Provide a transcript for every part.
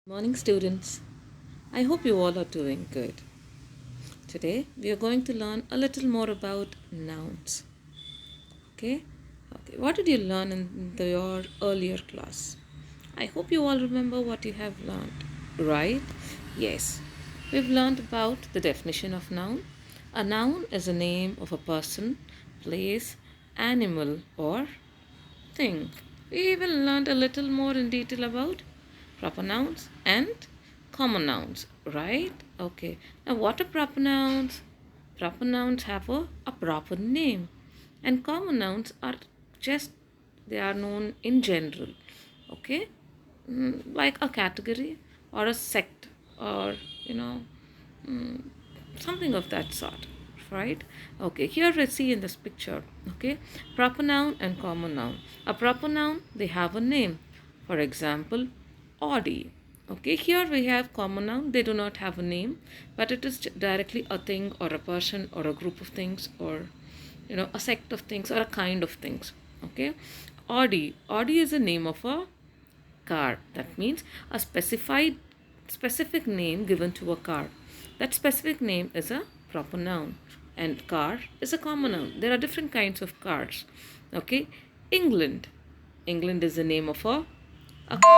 Morning, students. I hope you all are doing good. Today, we are going to learn a little more about nouns. Okay? Okay. What did you learn in your earlier class? I hope you all remember what you have learned, right? Yes. We've learned about the definition of noun. A noun is a name of a person, place, animal, or thing. We even learned a little more in detail about proper nouns and common nouns, right? Okay. Now, what are proper nouns? Proper nouns have a proper name, and common nouns are just they are known in general. Okay, like a category or a sect or you know something of that sort, right? Okay, here we see in this picture. Okay, proper noun and common noun. A proper noun, they have a name. For example, Audi. Okay, here we have common noun, they do not have a name, but it is directly a thing or a person or a group of things, or a sect of things or a kind of things. Okay, Audi is the name of a car. That means a specific name given to a car. That specific name is a proper noun, and car is a common noun. There are different kinds of cars. Okay, England. England is the name of a country.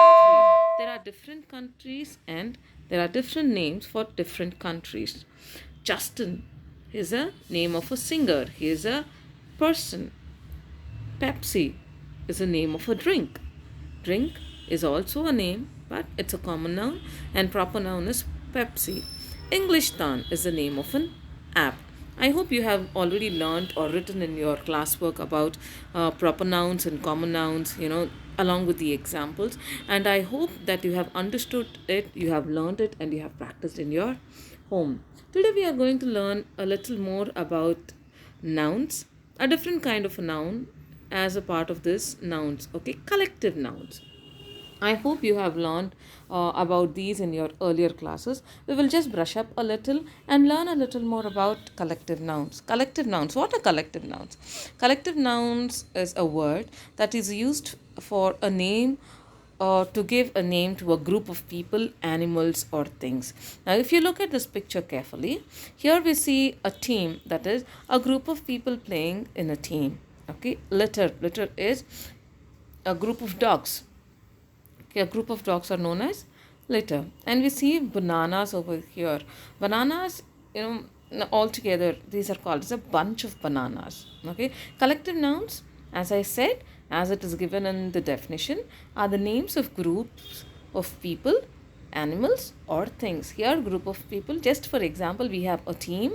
There are different countries and there are different names for different countries. Justin is a name of a singer. He is a person. Pepsi is the name of a drink. Drink is also a name, but it's a common noun, and proper noun is Pepsi. Englistan is the name of an app. I hope you have already learned or written in your classwork about proper nouns and common nouns, along with the examples. And I hope that you have understood it, you have learned it, and you have practiced in your home. Today we are going to learn a little more about nouns, a different kind of a noun as a part of this nouns. Okay, collective nouns. I hope you have learned about these in your earlier classes. We will just brush up a little and learn a little more about collective nouns. Collective nouns. What are collective nouns? Collective nouns is a word that is used for a name, to give a name to a group of people, animals, or things. Now, if you look at this picture carefully, here we see a team, that is, a group of people playing in a team. Okay, litter is a group of dogs. Okay, a group of dogs are known as litter. And we see bananas over here. Bananas, altogether, these are called as a bunch of bananas. Okay, collective nouns, as I said, as it is given in the definition, are the names of groups of people, animals, or things. Here, group of people, just for example, we have a team,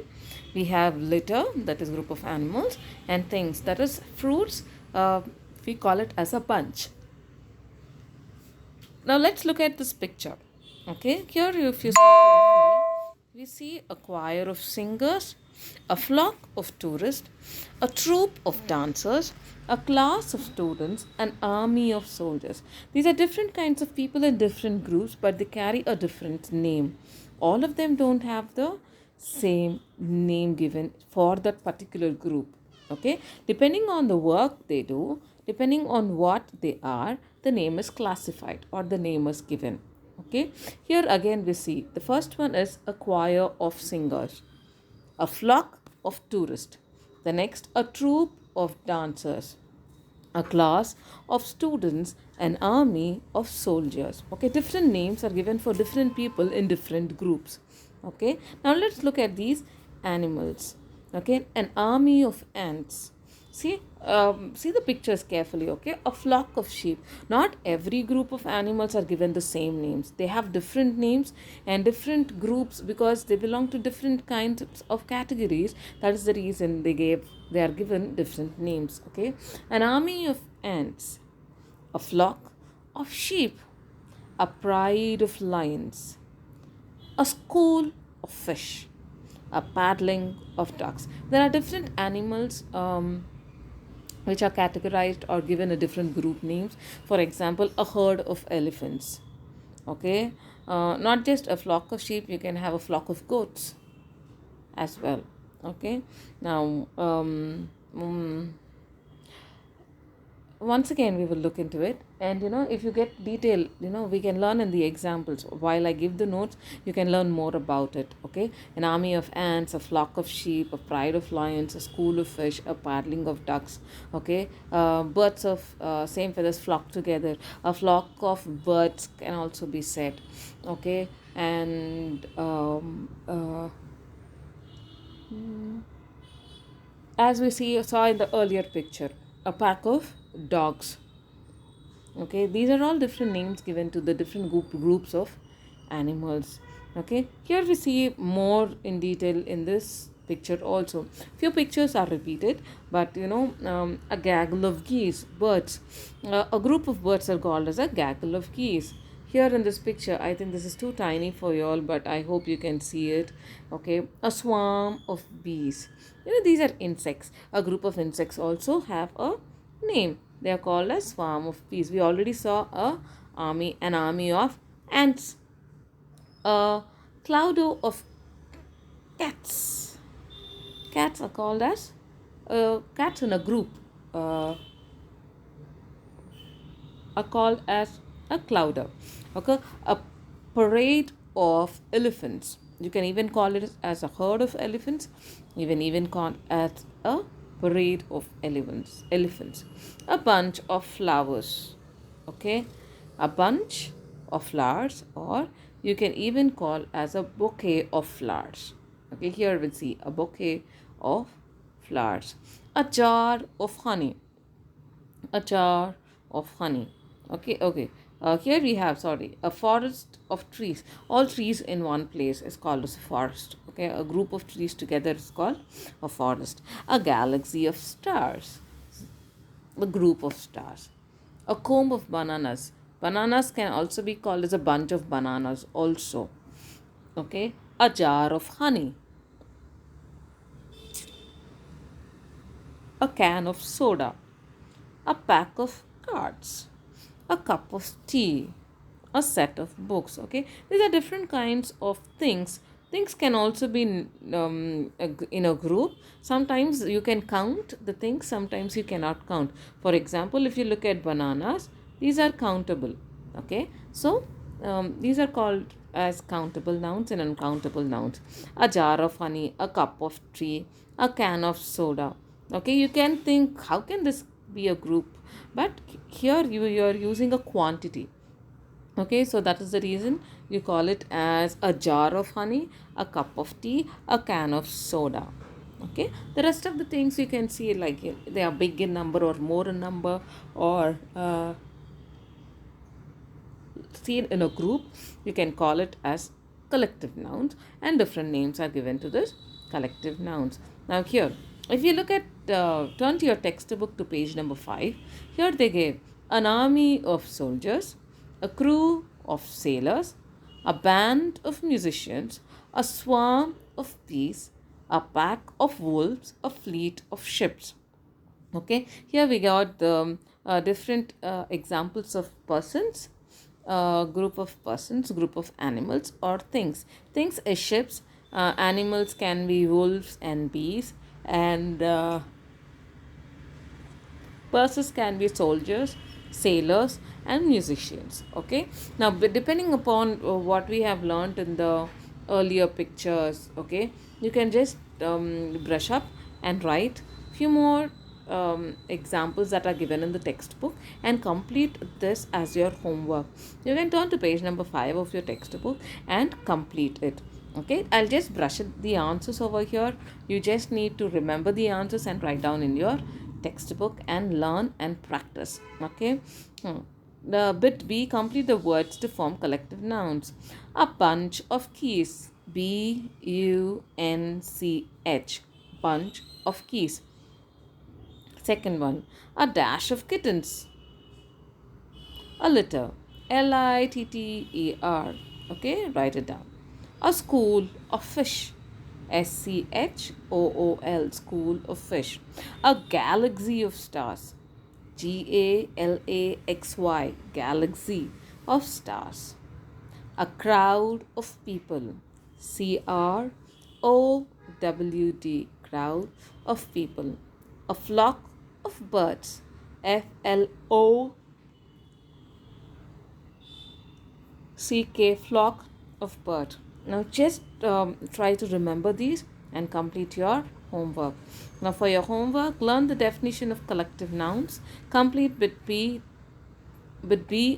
we have litter, that is group of animals, and things, that is fruits. We call it as a bunch. Now let's look at this picture. Okay, here if you see carefully, we see a choir of singers, a flock of tourists, a troop of dancers, a class of students, an army of soldiers. These are different kinds of people in different groups, but they carry a different name. All of them don't have the same name given for that particular group. Okay, depending on the work they do, depending on what they are, the name is classified or the name is given. Okay, here again we see the first one is a choir of singers, a flock of tourists, the next a troop of dancers, a class of students, an army of soldiers. Okay, different names are given for different people in different groups. Okay, now let's look at these animals. Okay, an army of ants. See the pictures carefully. Okay, a flock of sheep. Not every group of animals are given the same names. They have different names and different groups because they belong to different kinds of categories. That is the reason they are given different names. Okay, an army of ants, a flock of sheep, a pride of lions, a school of fish, a paddling of ducks. There are different animals which are categorized or given a different group names. For example, a herd of elephants. Okay, not just a flock of sheep, you can have a flock of goats as well. Okay, now once again we will look into it, and if you get detail, we can learn in the examples. While I give the notes, you can learn more about it. Okay, an army of ants, a flock of sheep, a pride of lions, a school of fish, a paddling of ducks. Okay, birds of same feathers flock together. A flock of birds can also be said. Okay, and as we saw in the earlier picture, a pack of dogs. Okay, these are all different names given to the different groups of animals. Okay, here we see more in detail in this picture also. Few pictures are repeated, but a gaggle of geese, birds. A group of birds are called as a gaggle of geese. Here in this picture, I think this is too tiny for you all, but I hope you can see it. Okay, a swarm of bees. These are insects. A group of insects also have a name. They are called as swarm of bees. We already saw an army of ants. A cloud of cats. Cats are called as cats in a group. Uh, are called as a clouder. Okay, a parade of elephants. You can even call it as a herd of elephants. You can even call it as a parade of elephants. Elephants. A bunch of flowers. Okay, a bunch of flowers, or you can even call as a bouquet of flowers. Okay, here we'll see a bouquet of flowers. A jar of honey. A jar of honey. Okay. Here we have, sorry, a forest of trees. All trees in one place is called as a forest. Okay, a group of trees together is called a forest. A galaxy of stars. A group of stars. A comb of bananas. Bananas can also be called as a bunch of bananas also. Okay, a jar of honey. A can of soda. A pack of cards, a cup of tea, a set of books. Okay, these are different kinds of things. Things can also be in a group. Sometimes you can count the things, sometimes you cannot count. For example, if you look at bananas, these are countable. Okay, so these are called as countable nouns and uncountable nouns. A jar of honey, a cup of tea, a can of soda. Okay, you can think, how can this be a group? But here you are using a quantity. Okay, so that is the reason you call it as a jar of honey, a cup of tea, a can of soda. Okay, the rest of the things you can see, like they are big in number or more in number, or seen in a group, you can call it as collective nouns, and different names are given to this collective nouns. Now here, if you look at turn to your textbook to page number 5. Here they gave an army of soldiers, a crew of sailors, a band of musicians, a swarm of bees, a pack of wolves, a fleet of ships. Okay, here we got the different examples of persons, group of persons, group of animals, or things. Things is ships, animals can be wolves and bees, and persons can be soldiers, sailors, and musicians. Okay, now depending upon what we have learned in the earlier pictures, okay, you can just brush up and write few more examples that are given in the textbook and complete this as your homework. You can turn to page number 5 of your textbook and complete it. Okay, I'll just brush the answers over here. You just need to remember the answers and write down in your textbook and learn and practice. Okay. The bit B, complete the words to form collective nouns. A bunch of keys. bunch. Bunch of keys. Second one, a dash of kittens. A litter. litter. Okay, write it down. A school of fish. school. School of fish. A galaxy of stars. galaxy. Galaxy of stars. A crowd of people. crowd. Crowd of people. A flock of birds. FLOCK, flock of bird. Now just try to remember these and complete your homework. Now for your homework, learn the definition of collective nouns. Complete bit B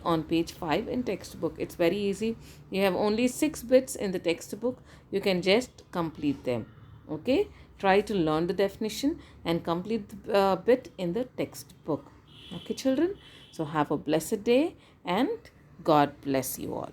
on page 5 in textbook. It's very easy. You have only 6 bits in the textbook. You can just complete them. Okay? Try to learn the definition and complete the bit in the textbook. Okay, children? So have a blessed day and God bless you all.